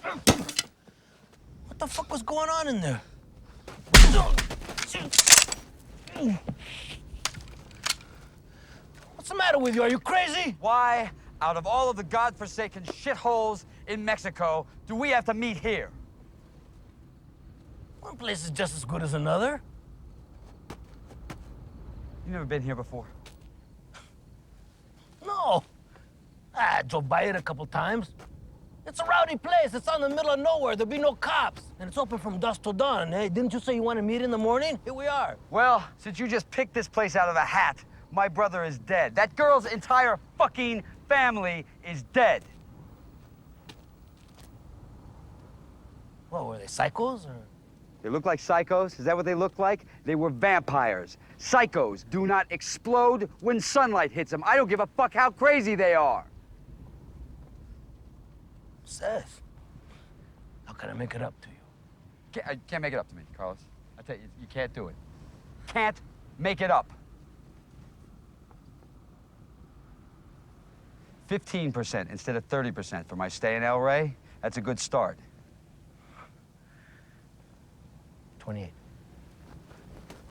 What the fuck was going on in there? What's the matter with you? Are you crazy? Why, out of all of the godforsaken shitholes in Mexico, do we have to meet here? One place is just as good as another. You never been here before? No. I drove by it a couple times. It's a rowdy place. It's on the middle of nowhere. There'll be no cops. And it's open from dusk till dawn. Hey, didn't you say you want to meet in the morning? Here we are. Well, since you just picked this place out of a hat, my brother is dead. That girl's entire fucking family is dead. What, were they psychos or? They look like psychos? Is that what they look like? They were vampires. Psychos do not explode when sunlight hits them. I don't give a fuck how crazy they are. Seth, how can I make it up to you? I can't make it up to me, Carlos. I tell you, you can't do it. Can't make it up. 15% instead of 30% for my stay in El Rey. That's a good start. 28.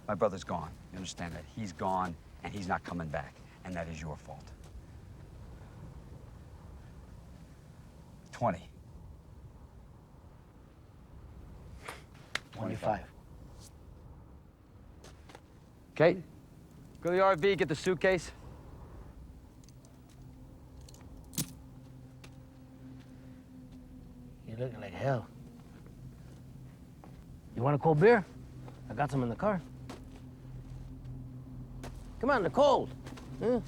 My brother's gone. You understand that? He's gone, and he's not coming back. And that is your fault. 20. 25. Okay? Go to the RV, get the suitcase. You're looking like hell. You want a cold beer? I got some in the car. Come on, they're cold. Huh?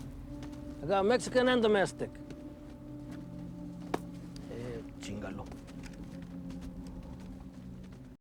I got Mexican and domestic. Chingalo.